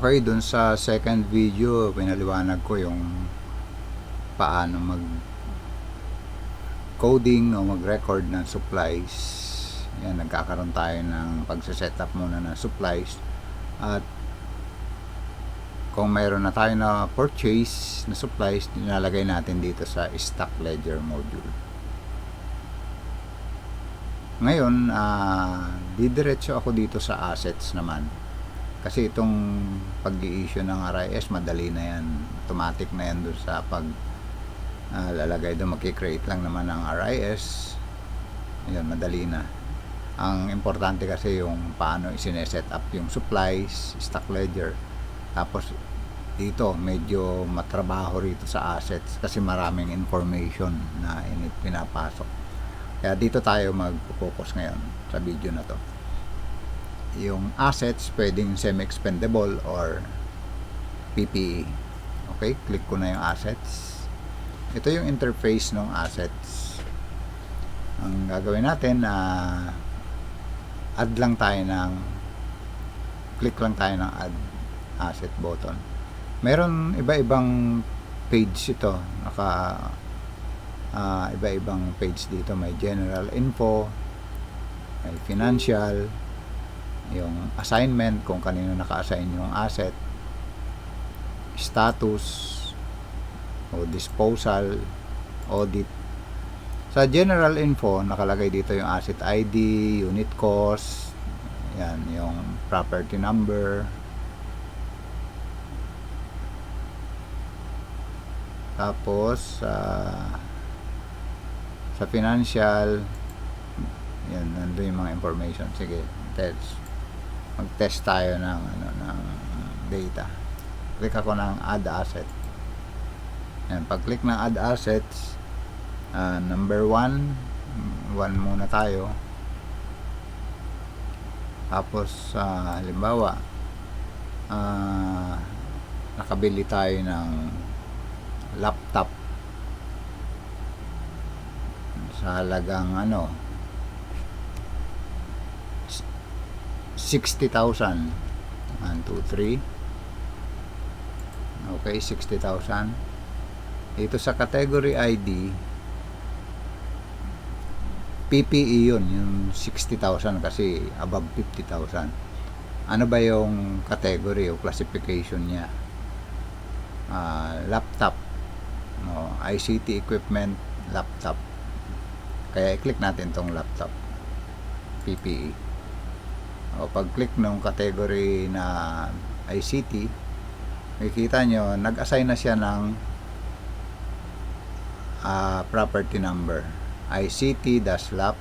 Okay, dun sa second video, pinaliwanag ko yung paano mag-coding o mag-record ng supplies. Yan, nagkakaroon tayo ng pagsa-setup muna ng supplies. At kung mayroon na tayo na purchase na supplies, nilalagay natin dito sa stock ledger module. Ngayon, didiretso ako dito sa assets naman. Kasi itong pag-i-issue ng RIS, madali na yan. Automatic na yan doon sa lalagay doon. Mag-create lang naman ng RIS. Ayan, madali na. Ang importante kasi yung paano isineset up yung supplies, stock ledger. Tapos dito, medyo matrabaho rito sa assets kasi maraming information na pinapasok. Kaya dito tayo mag-focus ngayon sa video na to. Yung assets pwedeng semi-expendable or PPE. Okay, click ko na yung assets. Ito yung interface ng assets. Ang gagawin natin, add lang tayo ng click lang tayo ng add asset button. Meron iba-ibang page ito. Iba-ibang page dito. May general info, may financial, yung assignment, kung kanino naka-assign yung asset, status o disposal, audit. Sa general info, nakalagay dito yung asset ID, unit cost, yan, yung property number. Tapos sa financial, yan, nandun yung mga information. Sige, mag-test tayo ng data. Click ako ng add asset. Yan, pag-click ng add assets, number 1 muna tayo. Tapos halimbawa, nakabili tayo ng laptop sa halagang 60,000. 1, 2, 3. Okay, 60,000. Ito sa category ID, PPE yun, yung 60,000 kasi above 50,000. Ano ba yung category o classification niya? Laptop, ICT equipment, laptop. Kaya i-click natin tong laptop, PPE. O pag-click ng category na ICT, makikita nyo, nag-assign na siya ng property number. ICT-LAP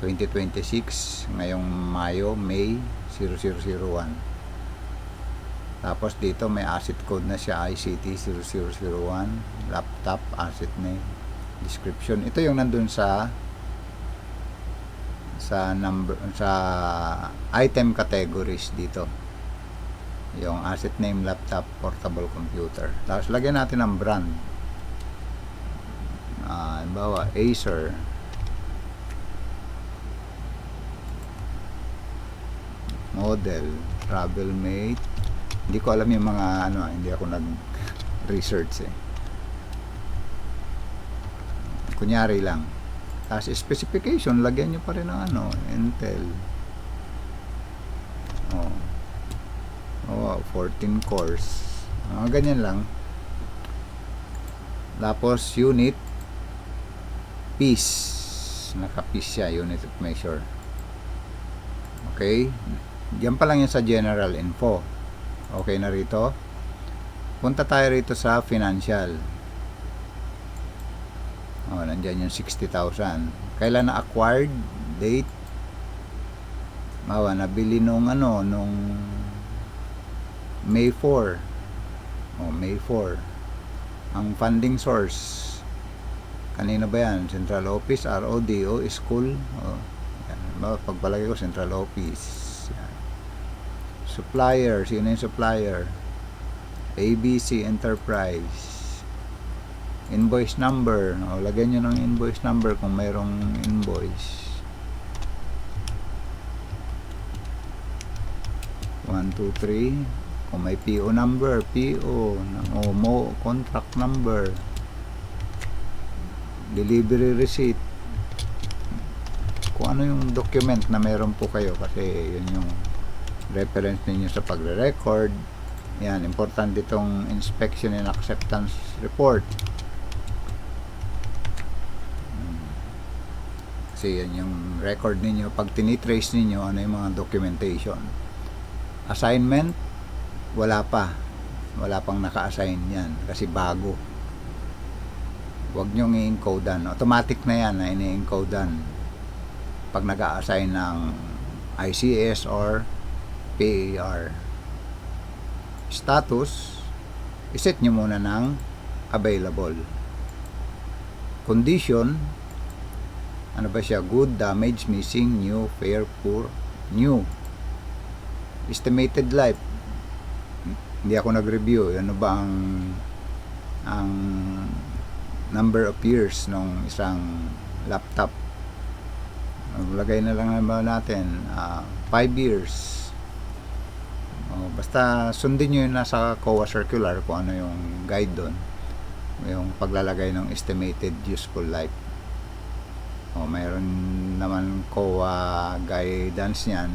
2026, ngayong May 0001. Tapos dito may asset code na siya, ICT 0001, laptop, asset name, description. Ito yung nandun sa item categories dito, yung asset name, laptop, portable computer. Tapos lagyan natin ng brand, halimbawa Acer, model, Travelmate. Hindi ko alam yung mga hindi ako nag-research kunyari lang. As specification, lagyan nyo pa rin ng Intel. 14 cores. Ganyan lang. Tapos unit, piece. Naka-piece siya, unit of measure. Okay? Diyan pa lang yan sa general info. Okay na rito. Punta tayo rito sa financial. Nandyan yung 60,000. Kailan na acquired date? Nabili nung May 4. May 4. Ang funding source, kanina ba yan? Central Office, ROD, o school. Yan. Pagpalagay ko Central Office. Yan. Supplier, sino yung supplier? ABC Enterprise. Invoice number, lagyan nyo ng invoice number kung mayroong invoice. 1, 2, 3. Kung may PO number, PO, o mo contract number, delivery receipt, kung ano yung document na meron po kayo, kasi yun yung reference ninyo sa pagre-record. Yan, importante itong inspection and acceptance report. Kasi yan yung record ninyo. Pag tinitrace ninyo, ano yung mga documentation. Assignment, wala pa. Wala pang naka-assign yan. Kasi bago. Huwag nyong i-encodean. Automatic na yan na ini-encodean. Pag nag-a-assign ng ICS or PAR. Status, iset nyo muna ng available. Condition, ano ba siya? Good, damage, missing, new, fair, poor, new. Estimated life, hindi ako nag-review. Ano ba ang number of years ng isang laptop? Maglagay na lang naman natin 5 years. Basta sundin nyo yung nasa COA circular kung ano yung guide doon, yung paglalagay ng estimated useful life. Mayroon naman COA guidance niyan.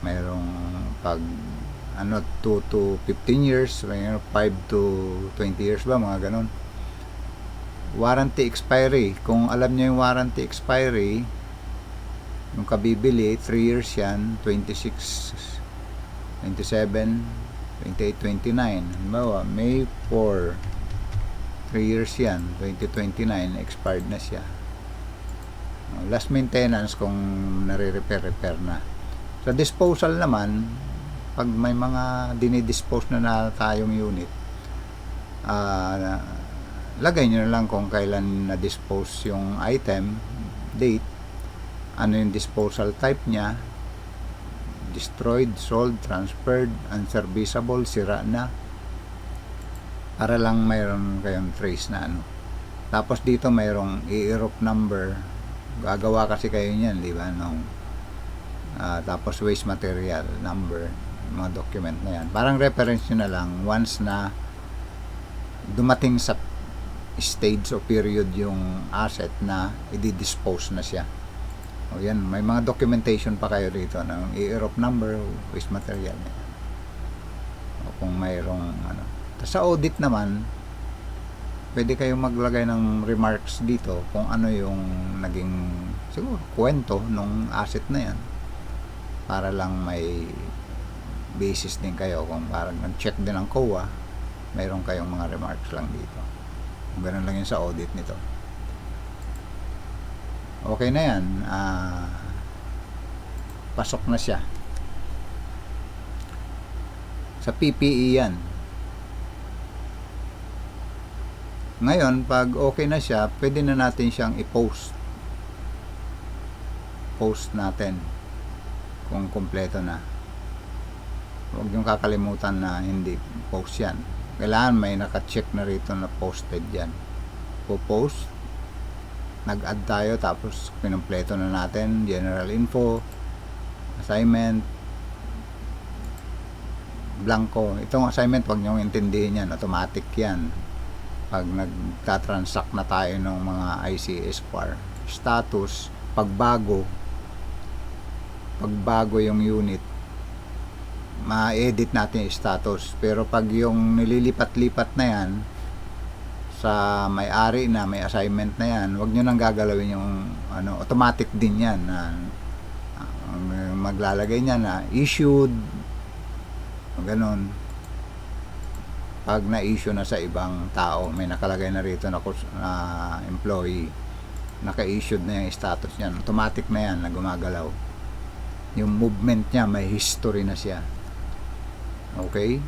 Mayroong pag 2 to 15 years, 5 to 20 years ba, mga ganon. Warranty expiry, kung alam nyo yung warranty expiry, yung kabibili 3 years yan, 26, 27, 28, 29. Halimbawa, May 4, 3 years yan, 2029, expired na siya. Last maintenance kung nare-repair na. Sa disposal naman, pag may mga dinidispose na tayong unit, lagay nyo na lang kung kailan na-dispose yung item, date, ano yung disposal type niya, destroyed, sold, transferred, unserviceable, sira na, para lang mayroon kayong trace na ano. Tapos dito mayroong EIROP number, gagawa kasi kayo niyan, di ba, tapos waste material number, mga document na yan, parang reference nyo na lang once na dumating sa stage o period yung asset na i-dispose na siya. Yan, may mga documentation pa kayo dito ng EIROP number, waste material. Kung mayroong sa audit naman, pwede kayong maglagay ng remarks dito kung ano yung naging siguro kwento ng asset na yan, para lang may basis din kayo. Kung parang check din ng COA, mayroon kayong mga remarks lang dito. Ganun lang yun sa audit nito. Okay na yan. Pasok na siya. Sa PPE yan. Ngayon, pag okay na siya, pwede na natin siyang i-post. Post natin kung kumpleto na. Huwag yung kakalimutan na hindi post yan. Kailangan may naka-check na rito na posted yan. Po-post, nag-add tayo, tapos pinumpleto na natin general info, assignment, blanco. Itong assignment, wag nyo intindihin yan, automatic yan pag nagtatransact na tayo ng mga ICS PAR. Status, pagbago yung unit, ma-edit natin yung status. Pero pag yung nililipat-lipat na yan sa may-ari na, may assignment na yan, wag nyo nang gagalawin yung automatic din yan na maglalagay niya na issued, ganun. Pag na-issue na sa ibang tao, may nakalagay na rito na employee, naka-issued na yung status niyan, automatic na yan na gumagalaw. Yung movement niya, may history na siya. Okay,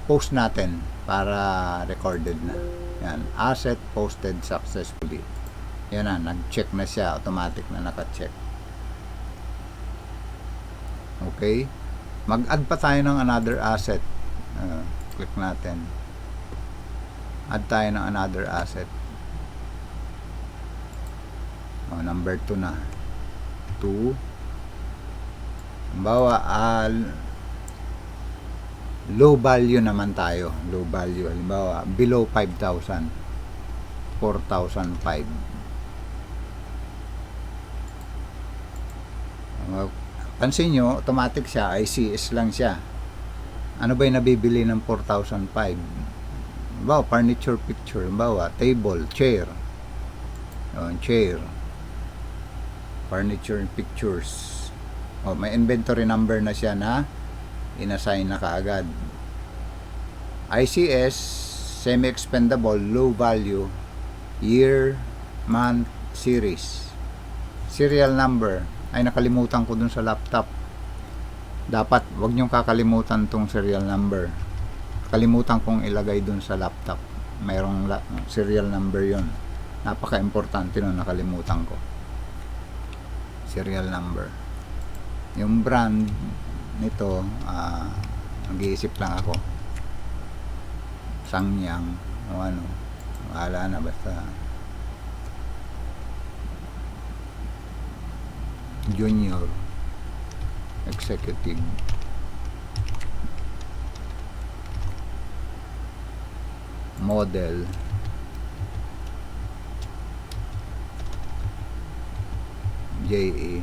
post natin para recorded na yan. Asset posted successfully. Yan na, nag-check na siya, automatic na naka-check. Okay, mag-add pa tayo ng another asset. Click natin, add tayo ng another asset. Number 2 na, 2. Halimbawa, low value naman tayo. Low value, halimbawa below 5,000, 4,005. Pansin nyo, automatic siya, ICS lang siya. Ano ba yung nabibili ng 4,005? Halimbawa, furniture picture, halimbawa, table, chair. Chair. Furniture pictures. May inventory number na siya na inassign na kaagad. ICS, semi-expendable, low value, year, month, series. Serial number. Ay, nakalimutan ko dun sa laptop. Dapat, wag nyong kakalimutan tong serial number. Kalimutan kong ilagay dun sa laptop. Mayroong serial number yon. Napaka-importante nun, nakalimutan ko. Serial number. Yung brand nito, nag-iisip lang ako. Sangyang, o ano, wala na, basta Junior Executive. Model JE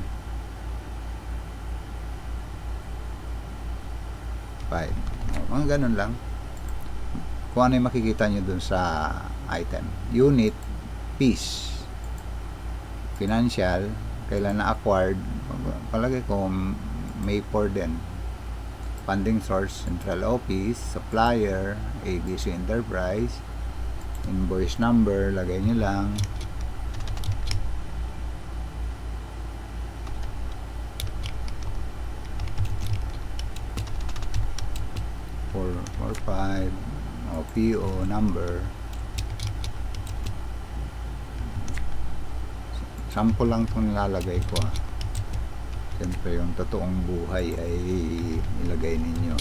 5. Mga ganun lang. Kung ano yung makikita nyo dun sa item. Unit, piece. Financial, kailan na-acquired, palagi ko May 4 din. Funding source, central office, supplier, ABC Enterprise, invoice number, lagay nyo lang. or 5, PO number. Sample lang itong nilalagay ko. Siyempre yung totoong buhay ay ilagay ninyo.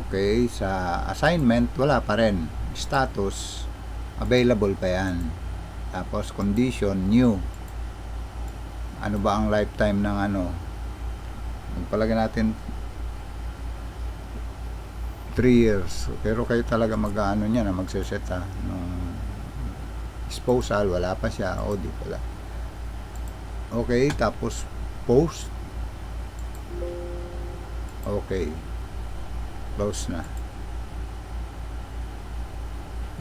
Okay, sa assignment wala pa rin. Status available pa yan. Tapos condition new. Ano ba ang lifetime ng ano? Magpalagay natin 3 years. Pero kayo talaga mag-ano niya na magse-set nung disposal, wala pa siya, audit, wala. Okay, tapos post. Okay, close na.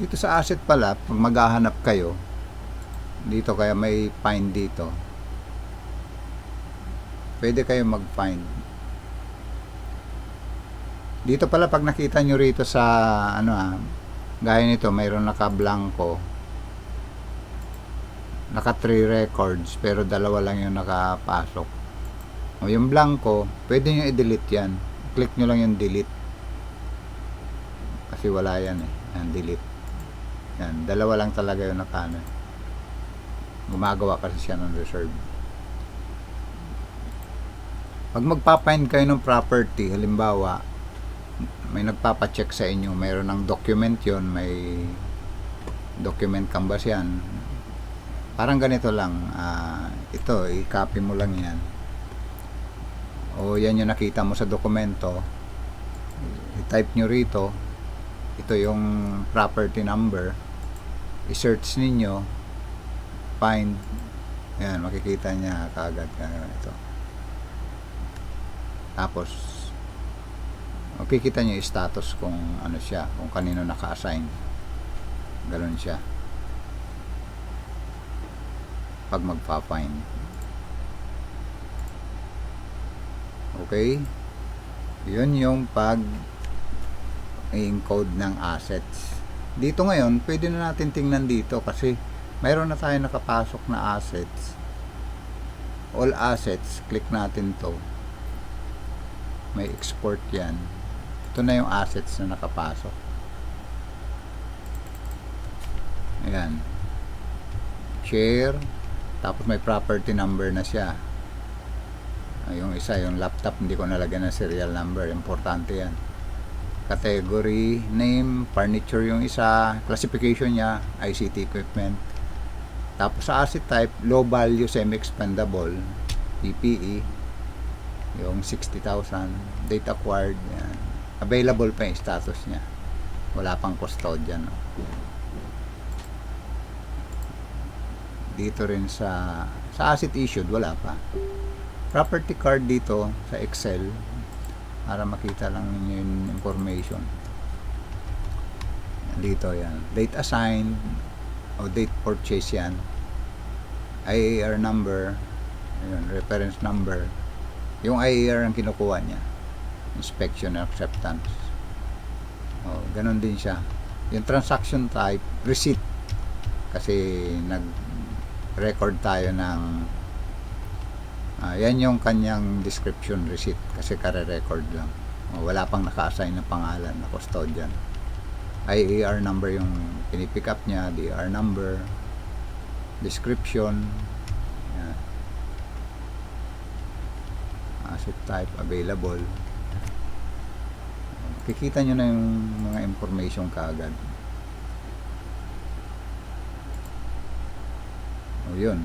Dito sa asset pala, pag maghahanap kayo dito, kaya may find dito, pwede kayo mag-find dito pala. Pag nakita nyo rito sa ano gaya nito, mayroon naka-blanco, naka 3 records, pero dalawa lang yung nakapasok. O yung blanco, pwede nyo i-delete yan. Click nyo lang yung delete. Kasi wala yan Yan, delete. Yan, dalawa lang talaga yung nakano. Gumagawa kasi siya ng reserve. Pag magpapind kayo ng property, halimbawa, may nagpapacheck sa inyo, mayroon ng document yon, may document canvas yan. Parang ganito lang, ito, i-copy mo lang yan. O yan yung nakita mo sa dokumento, i-type nyo rito, ito yung property number, i-search ninyo, find, yan, makikita niya kaagad ito. Tapos, makikita nyo yung status kung ano siya, kung kanino naka-assign. Ganun siya pag magpa-find. Okay, yun yung pag i-encode ng assets. Dito ngayon, pwede na natin tingnan dito kasi mayroon na tayo nakapasok na assets. All assets, click natin to, may export yan. Ito na yung assets na nakapasok. Ayan, share, tapos may property number na siya. Yung isa, yung laptop, hindi ko nalagyan ng serial number, importante yan. Category, name, furniture yung isa, classification niya, ICT equipment. Tapos sa asset type, low value, semi-expendable, PPE. Yung 60,000 date acquired, yan. Available pa yung status niya, wala pang custodian. Dito rin sa asset issued, wala pa. Property card dito sa Excel para makita lang ninyo yung information. Dito yan, date assigned o date purchase yan, IAR number, yun, reference number. Yung IAR ang kinukuha niya, inspection and acceptance. Ganon din siya. Yung transaction type, receipt, kasi nag-record tayo ng yan yung kanyang description, receipt, kasi kare-record lang. Wala pang naka-assign na pangalan na custodian. IAR number yung pinipick up niya, DAR number, description, yan. Asset type, available. Kikita nyo na yung mga information kaagad. Yun,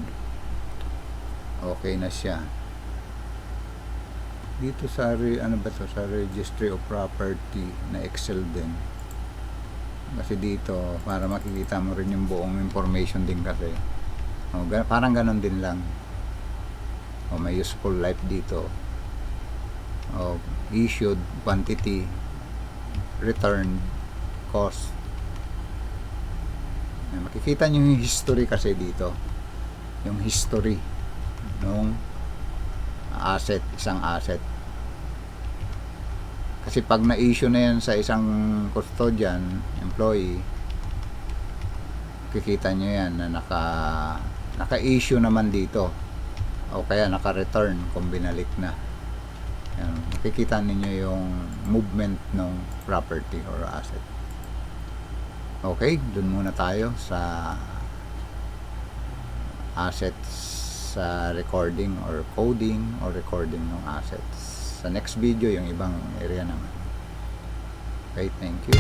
okay na siya. Dito sa sa registry of property na Excel din, kasi dito para makikita mo rin yung buong information din, kasi parang ganon din lang. May useful life dito, issued, quantity, return, cost. Makikita nyo yung history kasi dito, yung history nung asset, isang asset. Kasi pag na-issue na yan sa isang custodian, employee, kikita nyo yan na naka-issue naman dito, o kaya naka-return kung binalik na. Yan, makikita ninyo yung movement ng property or asset. Okay, dun muna tayo sa assets, sa recording or coding or recording ng assets. Sa next video, yung ibang area naman. Okay, thank you.